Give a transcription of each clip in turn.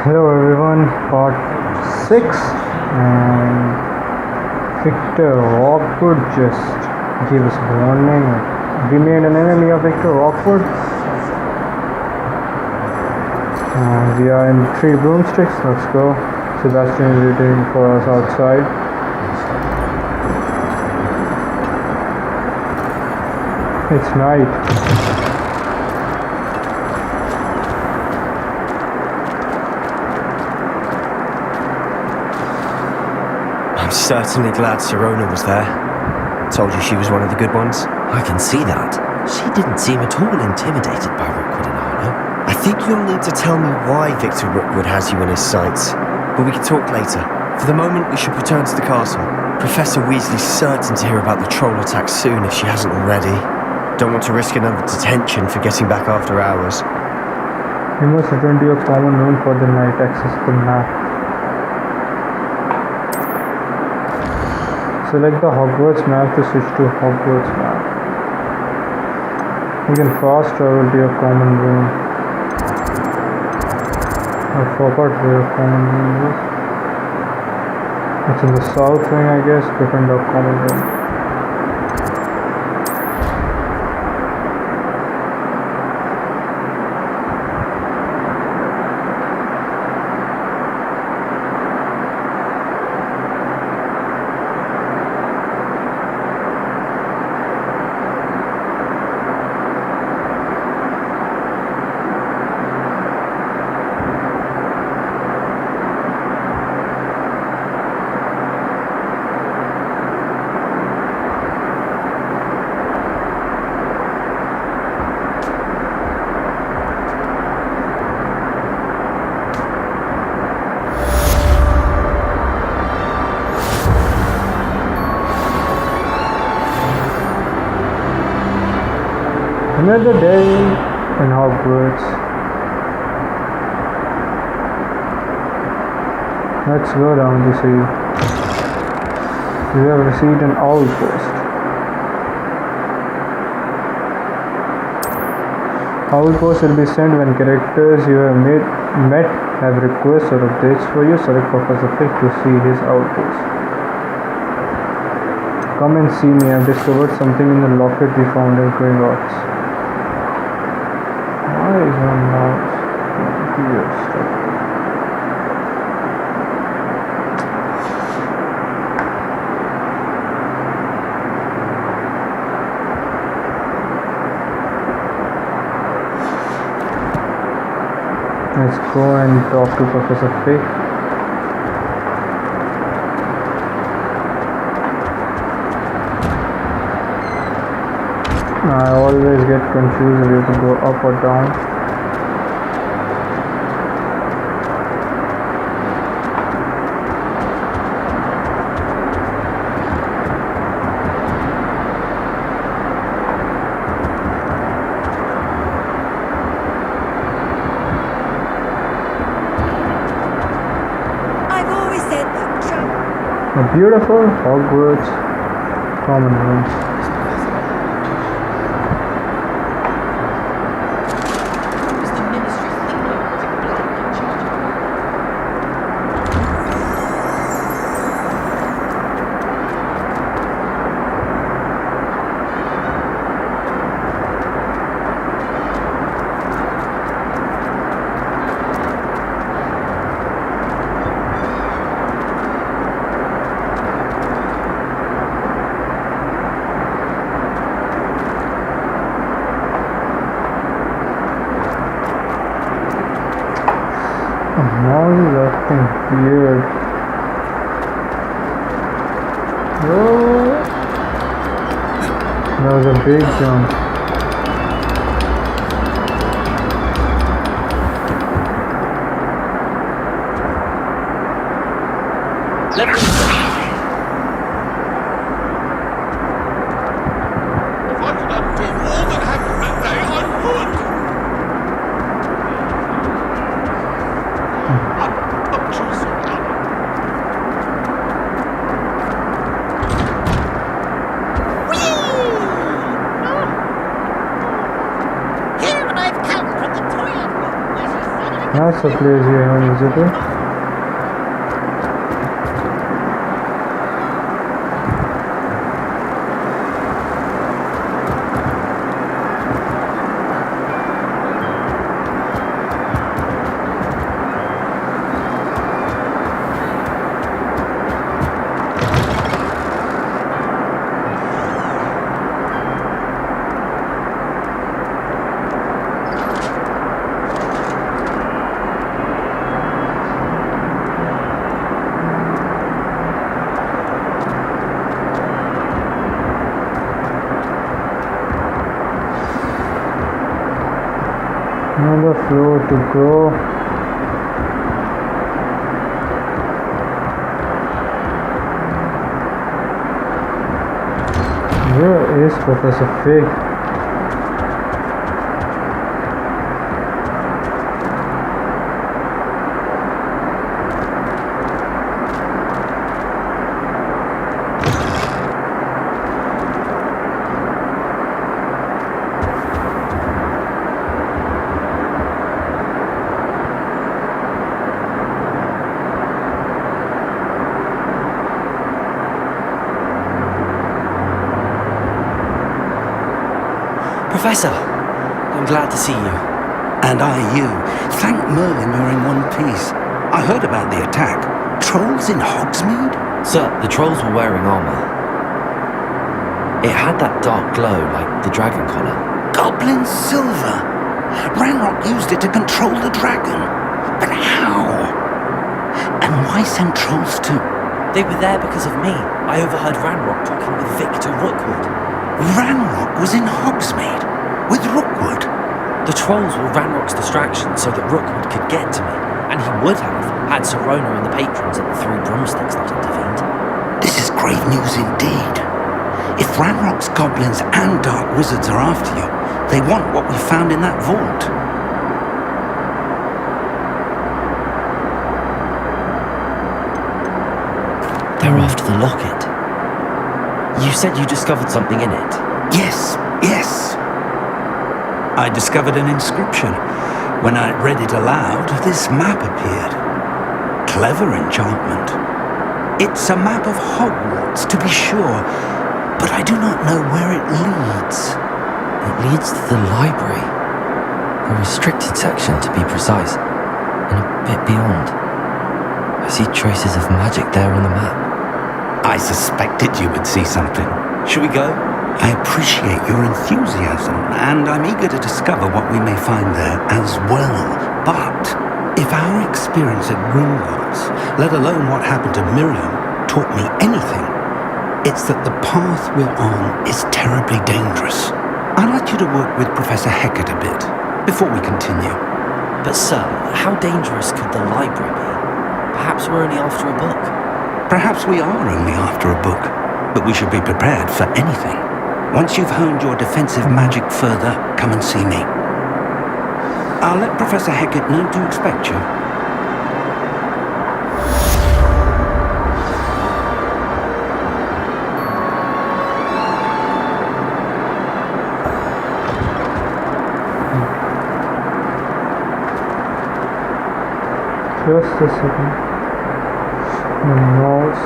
Hello everyone, part 6 and Victor Rockwood just gave us a warning. We made an enemy of Victor Rockwood and we are in 3 broomsticks. Let's go. Sebastian is waiting for us outside. It's night. Certainly glad Sirona was there. Told you she was one of the good ones. I can see that. She didn't seem at all intimidated by Rookwood and Harlow. I think you'll need to tell me why Victor Rookwood has you in his sights. But we can talk later. For the moment, we should return to the castle. Professor Weasley's certain to hear about the troll attack soon if she hasn't already. Don't want to risk another detention for getting back after hours. You must return to your common room for the night. Access the map. Select the Hogwarts map to switch to Hogwarts map. You can fast travel to your common room. I forgot where your common room was. It's in the south wing, I guess. Gryffindor common room. Another day in Hogwarts. Let's go down to see. You have received an owl post. Owl post will be sent when characters you have met have requests or updates for you. Select Professor Fig to see his owl post. Come and see me. I've discovered something in the locket we found at Gringotts. Why is my mouse here stuck? Let's go and talk to Professor Fig. I always get confused whether to go up or down. I've always said that, Joe. A beautiful Hogwarts common room. Molly looking weird. Whoa! That was a big jump. If I could undo all that happened that day, I would! I'm too sorry. Here I've come from the toilet room. That's What's the place you haven't visited? Another floor to go. Where is Professor Fig? Professor, I'm glad to see you. And I you. Thank Merlin you're in one piece. I heard about the attack. Trolls in Hogsmeade? Sir, the trolls were wearing armor. It had that dark glow like the dragon collar. Goblin silver. Ranrock used it to control the dragon. But how? And why send trolls too? They were there because of me. I overheard Ranrock talking with Victor Rookwood. Ranrock was in Hogsmeade? With Rookwood? The trolls were Ranrock's distraction so that Rookwood could get to me. And he would have, had Serona and the patrons at the Three Broomsticks not intervened. This is grave news indeed. If Ranrock's goblins and dark wizards are after you, they want what we found in that vault. They're after the locket. You said you discovered something in it. Yes. I discovered an inscription. When I read it aloud, this map appeared. Clever enchantment. It's a map of Hogwarts, to be sure, but I do not know where it leads. It leads to the library. The restricted section, to be precise, and a bit beyond. I see traces of magic there on the map. I suspected you would see something. Should we go? I appreciate your enthusiasm, and I'm eager to discover what we may find there as well. But if our experience at Gringotts, let alone what happened to Miriam, taught me anything, it's that the path we're on is terribly dangerous. I'd like you to work with Professor Hecat a bit before we continue. But sir, how dangerous could the library be? Perhaps we're only after a book. Perhaps we are only after a book, but we should be prepared for anything. Once you've honed your defensive magic further, come and see me. I'll let Professor Hecat know to expect you. Just a second. The mouse.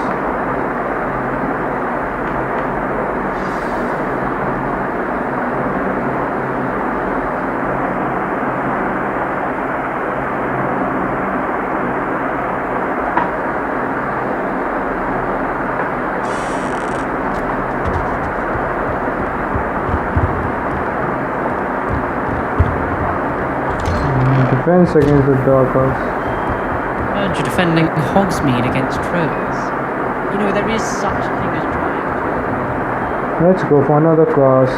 Defense against the dark arts. Heard you're defending Hogsmeade against trolls. You know, there is such a thing as trying. Let's go for another class.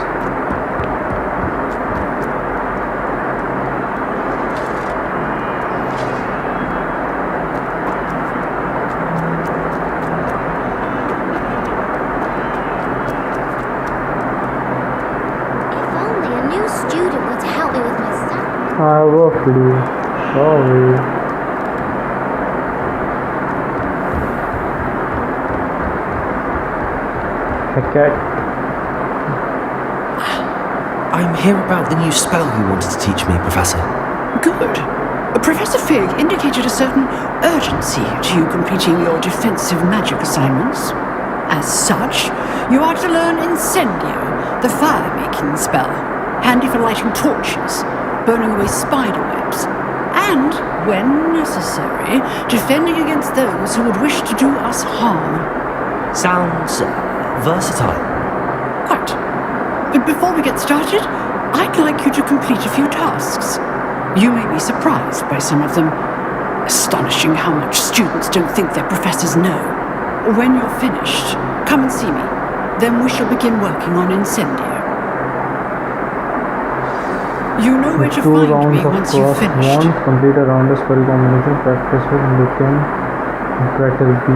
If only a new student were to help me with my stuff. I have a clue. Sorry. Okay. I'm here about the new spell you wanted to teach me, Professor. Good. Professor Fig indicated a certain urgency to you completing your defensive magic assignments. As such, you are to learn Incendio, the fire-making spell, handy for lighting torches, burning away spider webs, and, when necessary, defending against those who would wish to do us harm. Sounds versatile. Quite. But before we get started, I'd like you to complete a few tasks. You may be surprised by some of them. Astonishing how much students don't think their professors know. When you're finished, come and see me. Then we shall begin working on Incendio. You know where to Two find rounds me of once you've cross finished. one. Complete a round of spell combination. Practice with Lucan Brattle B.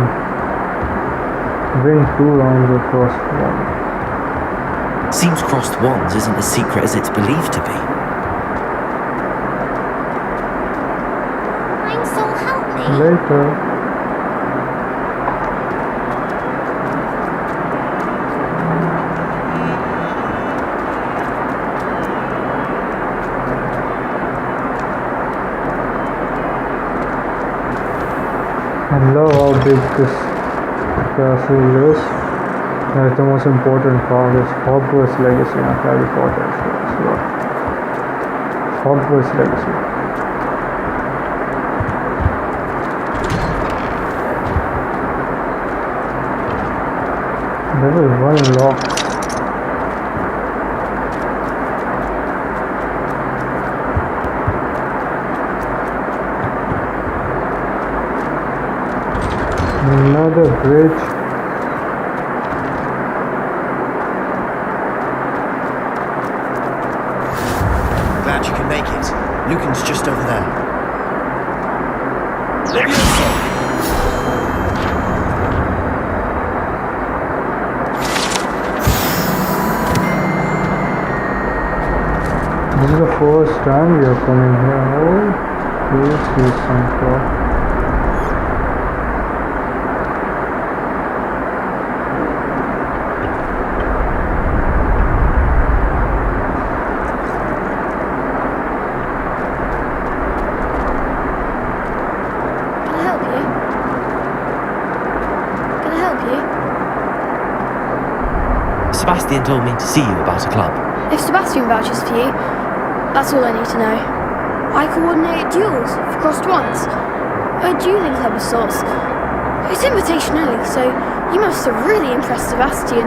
Win 2 rounds of cross one. Seems crossed wands isn't as secret as it's believed to be. Mind soul, help me. Later. I love how big this castle is. That's the most important part is Hogwarts Legacy, not Harry Potter. So, Hogwarts Legacy. Level 1 lock. Another bridge. Glad you can make it. Lucan's just over there. This is the first time we are coming here. Oh, please see some talk. Can I help you? Can I help you? Sebastian told me to see you about a club. If Sebastian vouches for you, that's all I need to know. I coordinate duels for crossed wands. A dueling club of sorts. It's invitation only, so you must have really impressed Sebastian.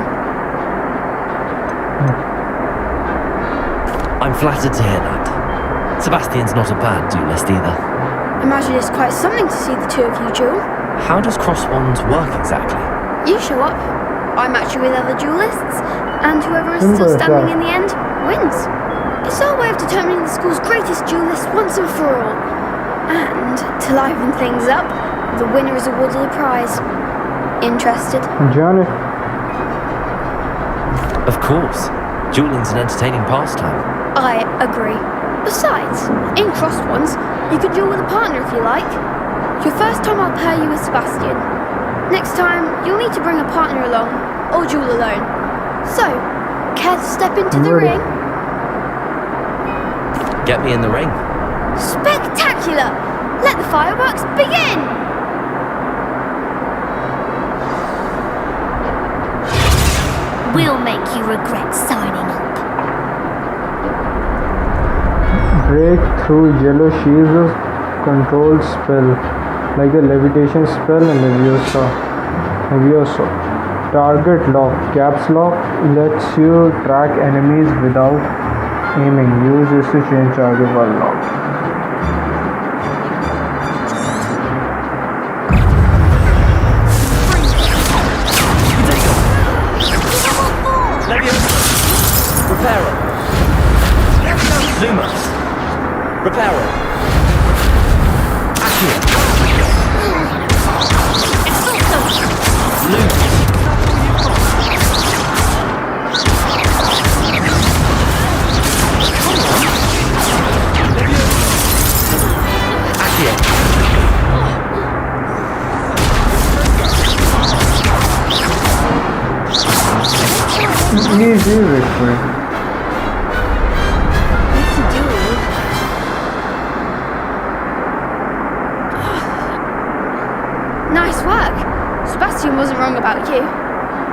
I'm flattered to hear that. Sebastian's not a bad duelist either. Imagine it's quite something to see the two of you duel. How does cross wands work exactly? You show up, I match you with other duelists, and whoever is Simple still as standing that. in the end wins. It's our way of determining the school's greatest duelist once and for all. And to liven things up, the winner is awarded a prize. Interested? Janet. Of course. Dueling's an entertaining pastime. I agree. Besides, in crossed ones, you could duel with a partner if you like. Your first time I'll pair you with Sebastian. Next time, you'll need to bring a partner along, or duel alone. So, care to step into the Ready. ring? Get me in the ring. Spectacular! Let the fireworks begin! We'll make you regret signing up. Break through yellow shields of control spell, like the levitation spell and Levioso. Target lock, caps lock, lets you track enemies without aiming. Use this to change target while locked. Reparo. Lumos. Reparo. Accio. Lumos. Accio. Easy victory. It's a duel. Nice work. Sebastian wasn't wrong about you.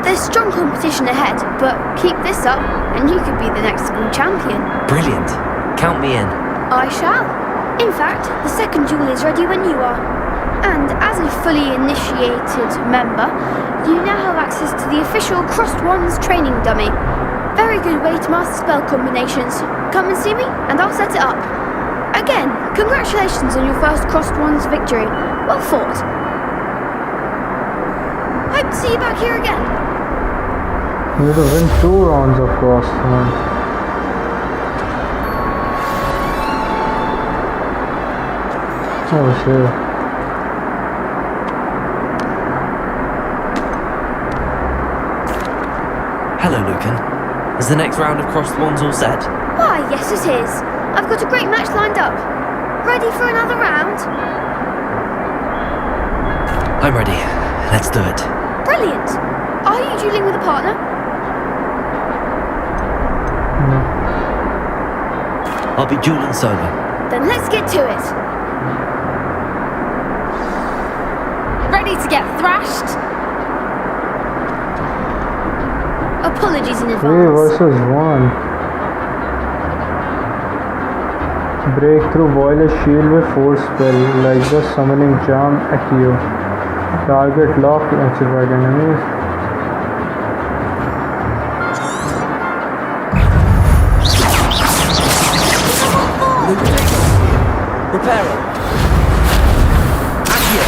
There's strong competition ahead, but keep this up and you could be the next school champion. Brilliant. Count me in. I shall. In fact, the second duel is ready when you are. And as a fully initiated member, you now have access to the official Crossed Wands training dummy. Very good way to master spell combinations. Come and see me and I'll set it up. Again, congratulations on your first Crossed Wands victory. Well fought. Hope to see you back here again. You need to win 2 rounds of cross one. Oh shit. Hello, Lucan. Is the next round of Crossed Wands all set? Why, yes it is. I've got a great match lined up. Ready for another round? I'm ready. Let's do it. Brilliant. Are you dueling with a partner? No. I'll be dueling solo. Then let's get to it. Ready to get thrashed? Apologies in 3 advance. versus 1. Breakthrough boil a shield with force spell, like the summoning charm Accio. Target lock notified enemies. Reparo. Accio.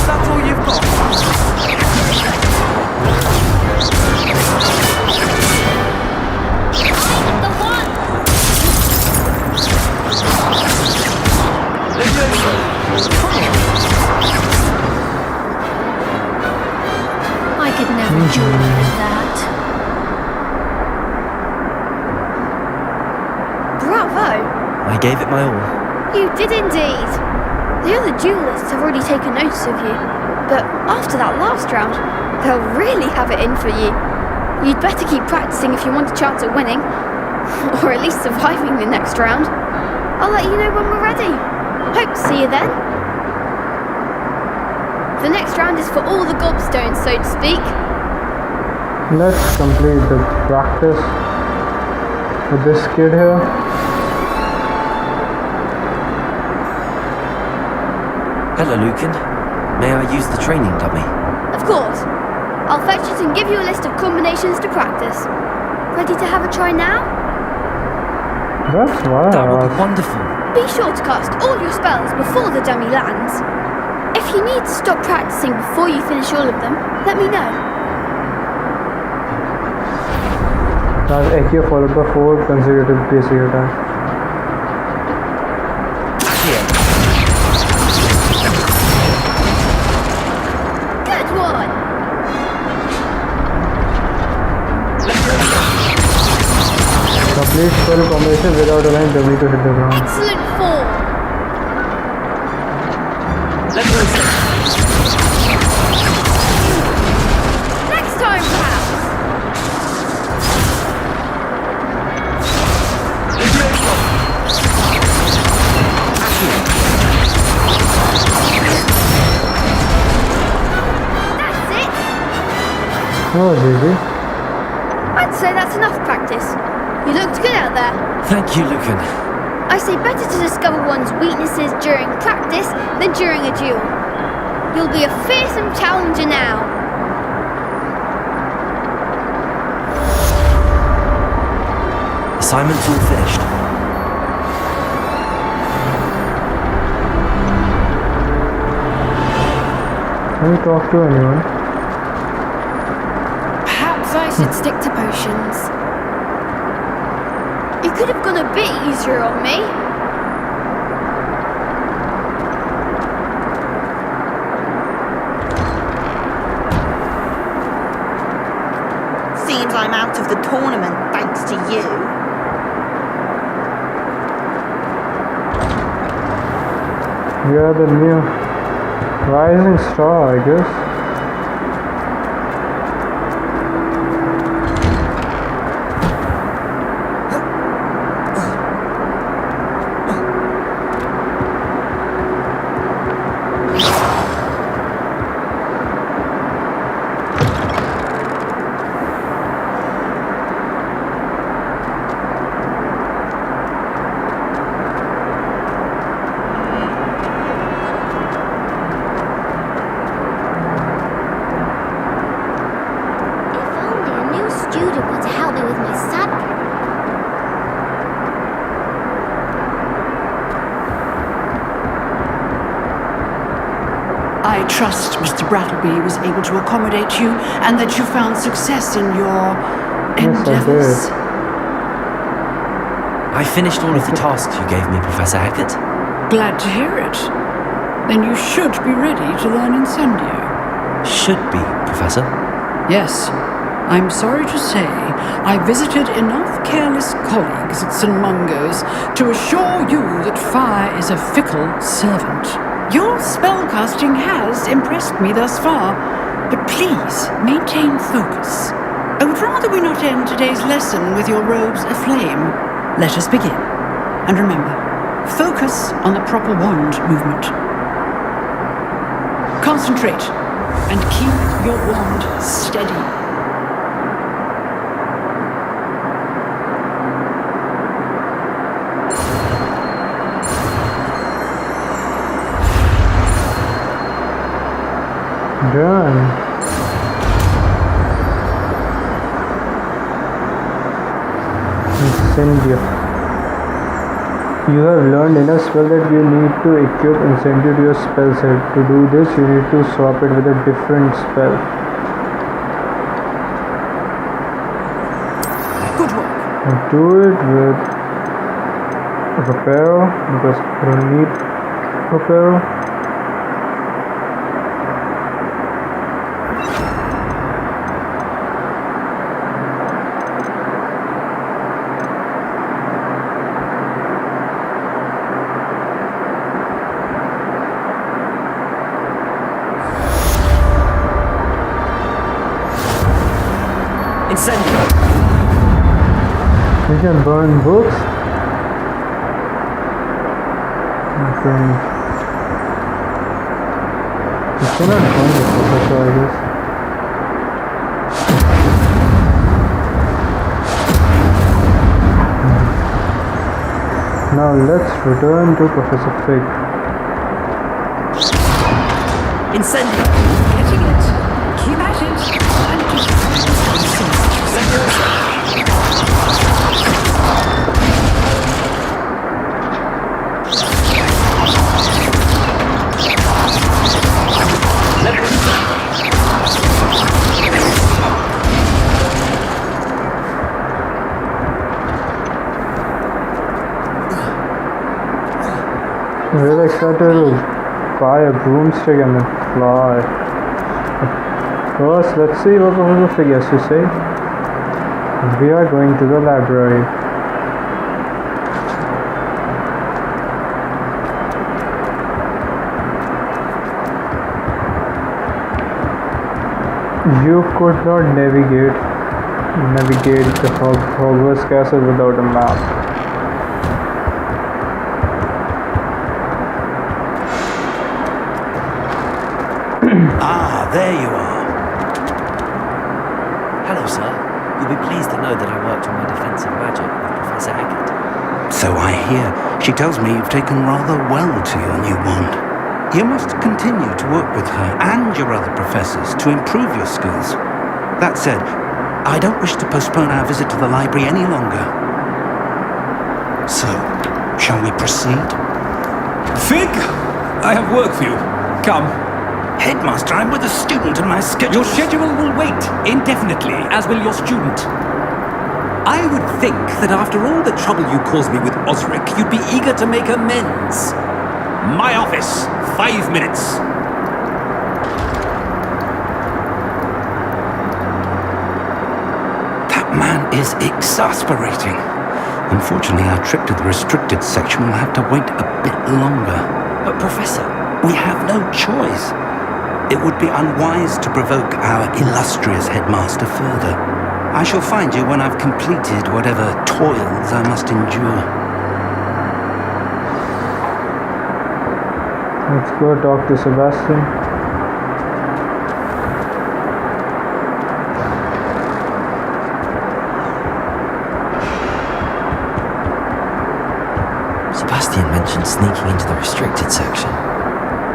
That's all you've got. The one! I could never duel with that. Bravo! I gave it my all. You did indeed. The other duelists have already taken notice of you, but after that last round, they'll really have it in for you. You'd better keep practicing if you want a chance at winning, or at least surviving the next round. I'll let you know when we're ready. Hope to see you then. The next round is for all the gobstones, so to speak. Let's complete the practice with this kid here. Hello, Lucan. May I use the training dummy? Of course. I'll fetch it and give you a list of combinations to practice. Ready to have a try now? That's why That I would be asked. wonderful. Be sure to cast all your spells before the dummy lands. If you need to stop practicing before you finish all of them, let me know. That's Accio followed by 4 consecutive basic attacks. Good one! Complete spell combination without allowing dummy to hit the ground. Excellent form! Next time, perhaps! That's it! Oh, GG. I'd say that's enough practice. You looked good out there. Thank you, Lucan. I say better to discover one's weaknesses during practice than during a duel. You'll be a fearsome challenger now. Assignment's all finished. Can you talk to anyone? Perhaps I should stick to potions. You could have gone a bit easier on me. tournament thanks to you. You are the new rising star, I guess. I trust Mr. Brattleby was able to accommodate you and that you found success in your endeavors. I finished all of the tasks you gave me, Professor Hackett. Glad to hear it. Then you should be ready to learn Incendio. Should be, Professor. Yes. I'm sorry to say I visited enough careless colleagues at St. Mungo's to assure you that fire is a fickle servant. Your spellcasting has impressed me thus far, but please maintain focus. I would rather we not end today's lesson with your robes aflame. Let us begin. And remember, focus on the proper wand movement. Concentrate and keep your wand steady. Done. Incendio. You have learned enough spell that you need to equip Incendio to your spell set. To do this, you need to swap it with a different spell. Good work. And do it with Reparo because I don't need Reparo. Incendio! You can burn books. Okay. You cannot burn the professor, I guess. Now let's return to Professor Fig. Incendio! Getting it. Keep at it. I'm really excited to buy a broomstick and then fly. First, let's see what Professor Fig has to say. We are going to the library. You could not navigate the Hogwarts castle without a map. Ah, there you are. Hello, sir. You'll be pleased to know that I worked on my defensive magic with Professor Hackett. So I hear. She tells me you've taken rather well to your new wand. You must continue to work with her and your other professors to improve your skills. That said, I don't wish to postpone our visit to the library any longer. So, shall we proceed? Fig! I have work for you. Come. Headmaster, I'm with a student and my schedule... Your schedule will wait indefinitely, as will your student. I would think that after all the trouble you caused me with Osric, you'd be eager to make amends. My office, 5 minutes. That man is exasperating. Unfortunately, our trip to the restricted section will have to wait a bit longer. But Professor... We have no choice. It would be unwise to provoke our illustrious headmaster further. I shall find you when I've completed whatever toils I must endure. Let's go talk to Sebastian. Sebastian mentioned sneaking into the restricted section.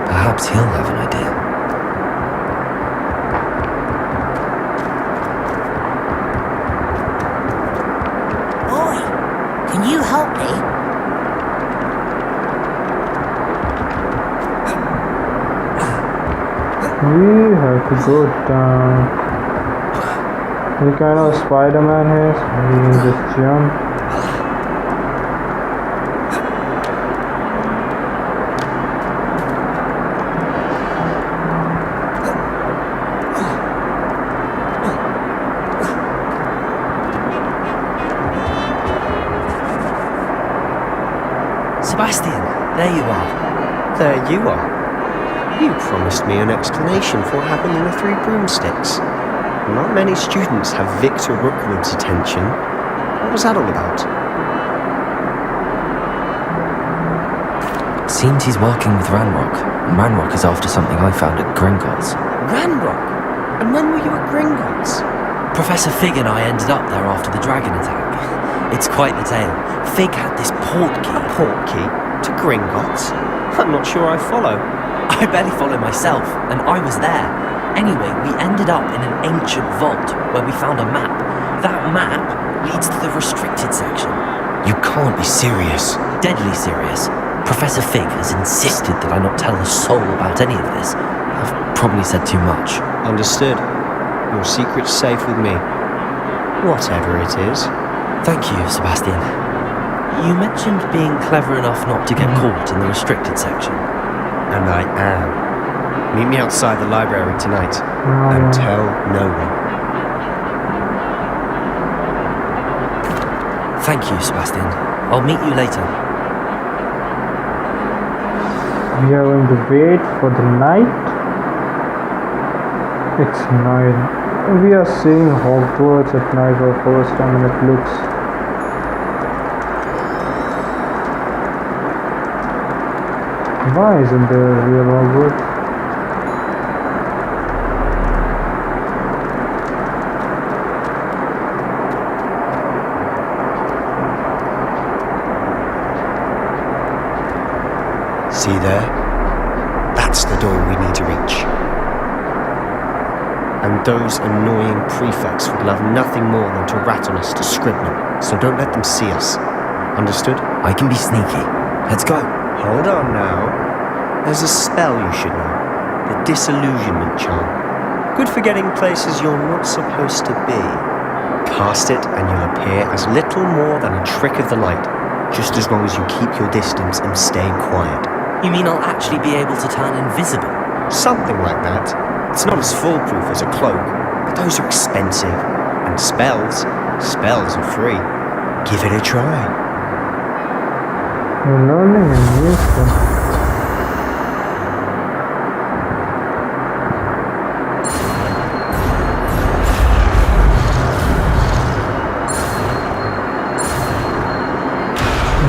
Perhaps he'll have an idea. Boy, can you help me? We have to go down. We kind of Spider-Man here, so we can just jump. Sebastian, there you are. There you are. You promised me an explanation for what happened in the Three Broomsticks. Not many students have Victor Rookwood's attention. What was that all about? Seems he's working with Ranrock, and Ranrock is after something I found at Gringotts. Ranrock? And when were you at Gringotts? Professor Fig and I ended up there after the dragon attack. It's quite the tale. Fig had this portkey. A portkey? To Gringotts? I'm not sure I follow. I barely follow myself, and I was there. Anyway, we ended up in an ancient vault where we found a map. That map leads to the restricted section. You can't be serious. Deadly serious. Professor Fig has insisted that I not tell a soul about any of this. I've probably said too much. Understood. Your secret's safe with me. Whatever it is. Thank you, Sebastian. You mentioned being clever enough not to get caught in the restricted section. And I am. Meet me outside the library tonight. And tell no one. Thank you, Sebastian. I'll meet you later. We are going to wait for the night. It's night. We are seeing Hogwarts at night for the first time, and it looks why isn't there a real Hogwarts? See there? That's the door we need to reach. And those annoying prefects would love nothing more than to rat on us to Scribner, so don't let them see us. Understood? I can be sneaky. Let's go. Hold on now. There's a spell you should know. The Disillusionment Charm. Good for getting places you're not supposed to be. Cast it and you'll appear as little more than a trick of the light, just as long as you keep your distance and stay quiet. You mean I'll actually be able to turn invisible? Something like that. It's not as foolproof as a cloak, but those are expensive. And spells are free. Give it a try. We're learning a new stuff.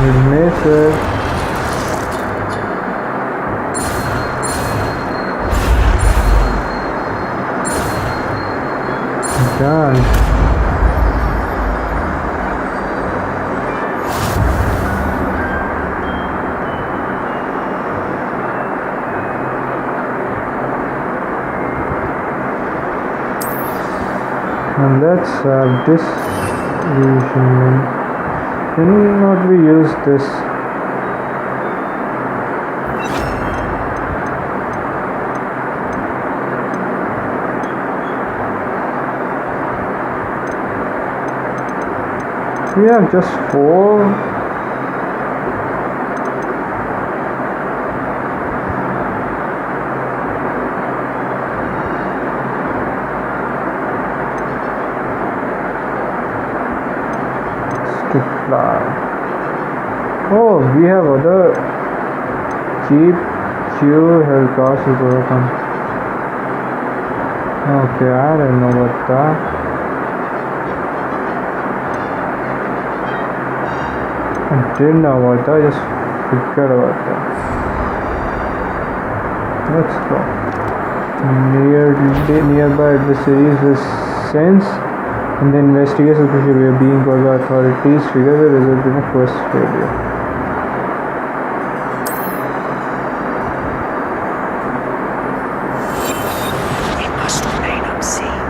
We miss it. Done. And let's have this illusion. Can not we use this? We have just 4. Oh, we have other cheap fuel held castle broken. Okay, I didn't know about that. I didn't know about that, I just forgot about that. Let's go. Nearby adversaries with sense and the investigation especially we are being called by authorities together result in a first failure. We must remain unseen.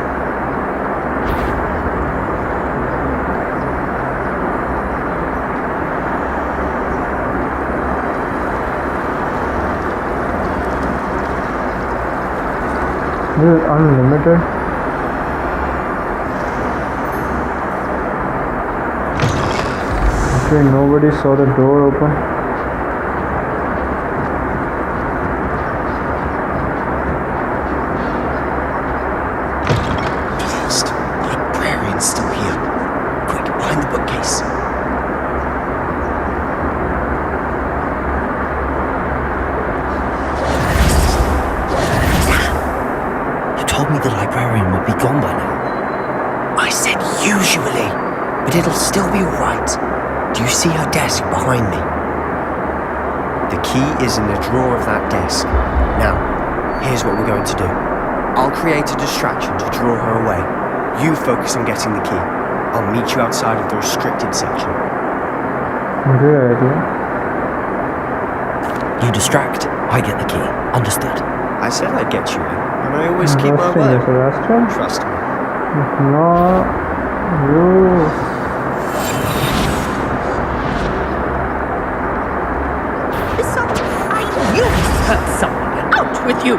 This is unlimited. Okay, nobody saw the door open. Lost. The librarian's still here. Quick, behind the bookcase. You told me the librarian would be gone by now. I said usually, but it'll still be alright. Do you see her desk behind me? The key is in the drawer of that desk. Now, here's what we're going to do. I'll create a distraction to draw her away. You focus on getting the key. I'll meet you outside of the restricted section. Good idea. You distract, I get the key. Understood. I said I'd get you in, and I always keep my word. Trust me. No, you. You hurt someone. Out with you!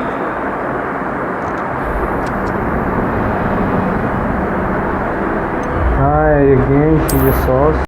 Hi again, she just saw us.